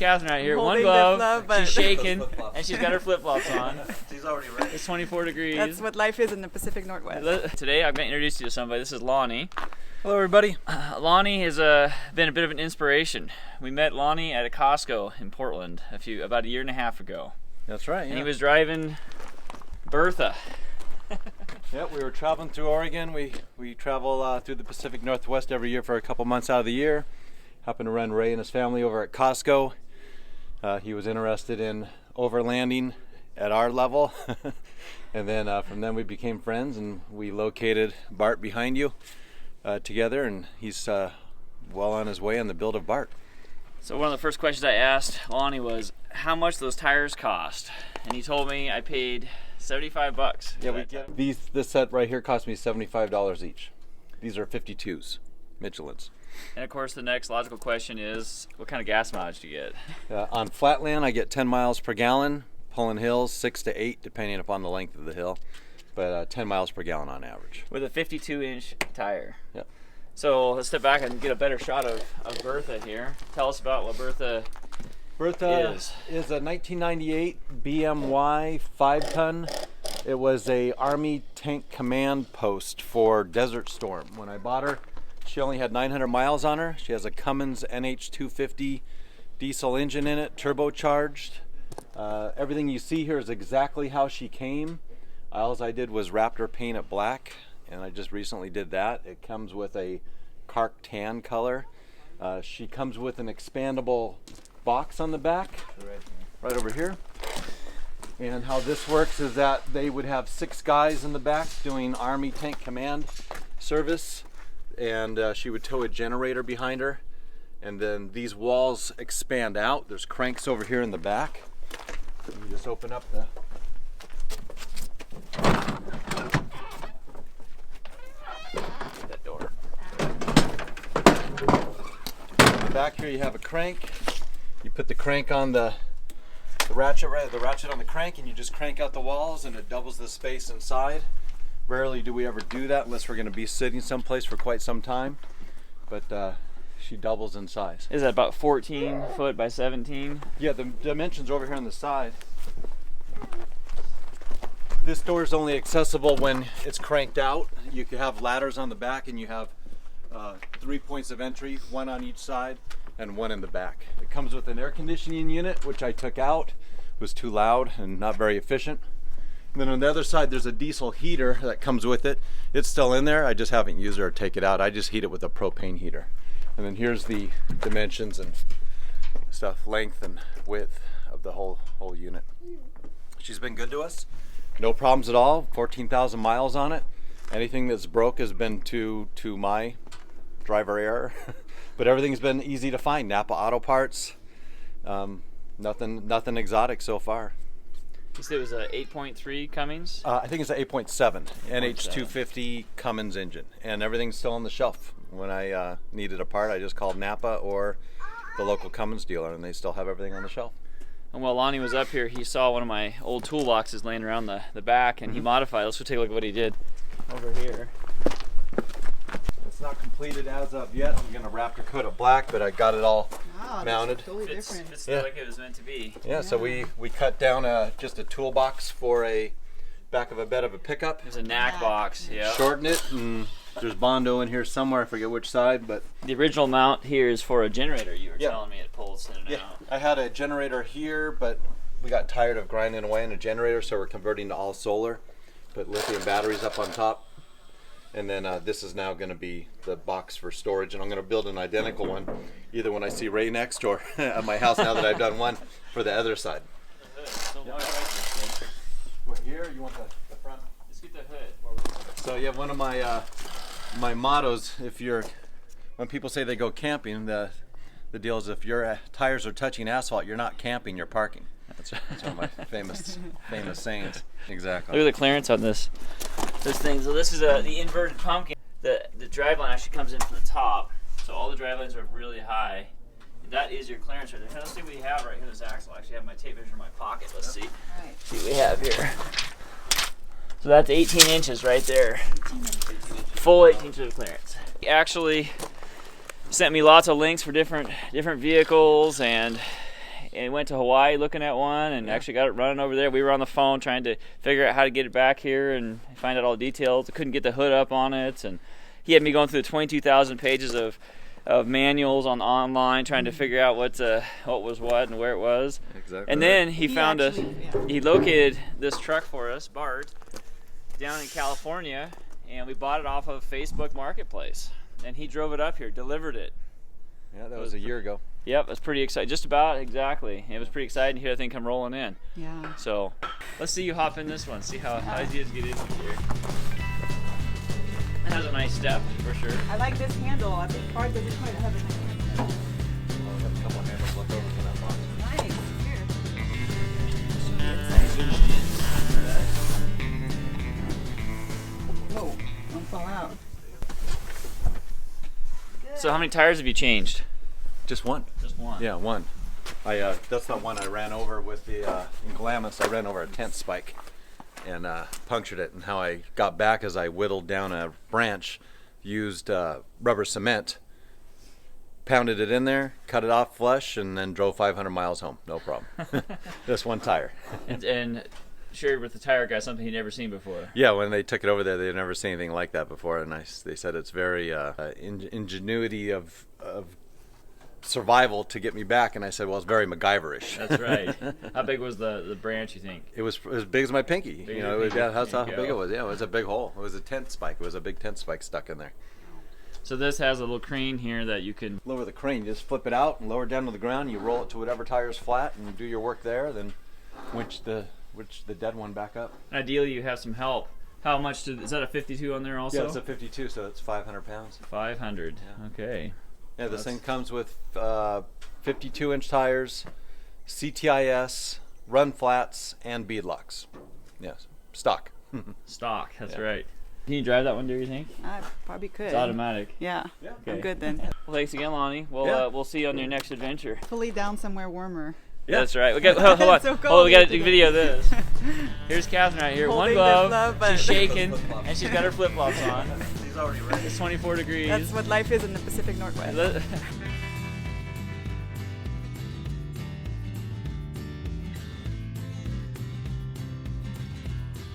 Catherine right here. One Holding the glove, glove, she's shaking, and she's got her flip-flops on. She's already ready. It's 24 degrees. That's what life is in the Pacific Northwest. Today I'm going to introduce you to somebody. This is Lonnie. Hello, everybody. Lonnie has been a bit of an inspiration. We met Lonnie at a Costco in Portland about a year and a half ago. That's right. And he was driving Bertha. Yep, we were traveling through Oregon. We travel through the Pacific Northwest every year for a couple months out of the year. Happened to run Ray and his family over at Costco. He was interested in overlanding at our level. And then from then we became friends, and we located Bart behind you together, and he's well on his way on the build of Bart. So one of the first questions I asked Lonnie was how much those tires cost, and he told me I paid $75. Yeah, this set right here cost me $75 each. These are 52s, Michelin's. And of course the next logical question is, what kind of gas mileage do you get? On flatland I get 10 miles per gallon, pulling hills 6 to 8 depending upon the length of the hill, but 10 miles per gallon on average. With a 52-inch tire. Yep. So let's step back and get a better shot of Bertha here. Tell us about what Bertha is a 1998 BMY 5-ton. It was a Army tank command post for Desert Storm. When I bought her, she only had 900 miles on her. She has a Cummins NH250 diesel engine in it, turbocharged. Everything you see here is exactly how she came. All I did was wrap her paint it black, and I just recently did that. It comes with a Kark tan color. She comes with an expandable box on the back, right over here. And how this works is that they would have 6 guys in the back doing Army tank command service, and she would tow a generator behind her, and then these walls expand out. There's cranks over here in the back. You just open up that door. Back here you have a crank. You put the crank on the ratchet, the ratchet on the crank, and you just crank out the walls, and it doubles the space inside. Rarely do we ever do that unless we're going to be sitting someplace for quite some time, but she doubles in size. Is that about 14 foot by 17? Yeah, the dimensions are over here on the side. This door is only accessible when it's cranked out. You can have ladders on the back, and you have 3 points of entry, 1 on each side and 1 in the back. It comes with an air conditioning unit, which I took out. It was too loud and not very efficient. And then on the other side there's a diesel heater that comes with it. It's still in there. I just haven't used it or take it out. I just heat it with a propane heater. And then here's the dimensions and stuff, length and width of the whole unit. She's been good to us. No problems at all. 14,000 miles on it. Anything that's broke has been to my driver error. But everything's been easy to find. Napa Auto Parts. Nothing exotic so far. You said it was a 8.3 Cummins? I think it's an 8.7 NH250 Cummins engine, and everything's still on the shelf. When I needed a part, I just called Napa or the local Cummins dealer, and they still have everything on the shelf. And while Lonnie was up here, he saw one of my old toolboxes laying around the back, and he modified it. Let's go take a look at what he did over here. It's not completed as of yet. I'm going to wrap the coat of black, but I got it all mounted. Totally different. It's like it was meant to be. Yeah, so we cut down just a toolbox for a back of a bed of a pickup. There's a knack box, yeah. Shorten it, and there's Bondo in here somewhere. I forget which side, but the original mount here is for a generator. You were telling me it pulls in and out. I had a generator here, but we got tired of grinding away in a generator, so we're converting to all solar. Put lithium batteries up on top. And then this is now going to be the box for storage, and I'm going to build an identical one, either when I see Ray next or at my house now that I've done one for the other side. What, here? You want the front? Let's get the hood. So yeah, one of my mottos, when people say they go camping, the deal is if your tires are touching asphalt, you're not camping, you're parking. That's one of my famous sayings. Exactly. Look at the clearance on this thing. So this is the inverted pumpkin. The driveline actually comes in from the top, so all the drivelines are really high. That is your clearance right there. Let's see what we have right here. This axle. I actually have my tape measure in my pocket. Let's see. Right. See what we have here. So that's 18 inches right there. 18 inches. Full 18 inches of clearance. He actually sent me lots of links for different vehicles, and and went to Hawaii looking at one, and actually got it running over there. We were on the phone trying to figure out how to get it back here and find out all the details. I couldn't get the hood up on it, and he had me going through the 22,000 pages of manuals online trying to figure out what was what and where it was. Exactly. And then he found he located this truck for us, Bart, down in California, and we bought it off of Facebook Marketplace. And he drove it up here, delivered it. Yeah, that was a year ago. Yep, it was pretty exciting. Just about, exactly. It was pretty exciting to hear that thing come rolling in. Yeah. So let's see you hop in this one, see how easy it is to get into here. It has a nice step, for sure. I like this handle. I think cars doesn't quite have a handle. I'll have a couple handles left over for that box. Nice. Here. Whoa, don't fall out. So how many tires have you changed? Just one. Just one. Yeah, one. That's the one I ran over with the in Glamis. I ran over a tent spike and punctured it. And how I got back is I whittled down a branch, used rubber cement, pounded it in there, cut it off flush, and then drove 500 miles home. No problem. Just one tire. And shared with the tire guy something he'd never seen before. Yeah, when they took it over there, they'd never seen anything like that before, and they said it's very ingenuity of survival to get me back, and I said, well, it's very MacGyverish. That's right. How big was the branch, you think? It was as big as my pinky. Big You know, that's how There you big go. it was. Yeah, it was a big hole. It was a tent spike. It was a big tent spike stuck in there. So this has a little crane here that you can Lower the crane. You just flip it out and lower it down to the ground. You roll it to whatever tire's flat and do your work there. Then winch the dead one back up. ideally you have some help. How much is that a 52 on there also? Yeah, it's a 52, so it's 500 pounds. 500. Yeah. Okay. Yeah, this thing comes with 52-inch tires, CTIS, run flats, and beadlocks. Yes, stock. Stock. That's Yeah. right. Can you drive that one, do you think? I probably could. It's automatic. Yeah. Okay. I'm good then. Well, thanks again, Lonnie. We'll see you on your next adventure. Hopefully down somewhere warmer. Yeah. That's right. We got hold on. It's so Hold on, cold we got to today. video this. Here's Catherine right here. One Holding glove. this glove, but- She's shaking, and she's got her flip flops on. He's already ready. It's 24 degrees. That's what life is in the Pacific Northwest.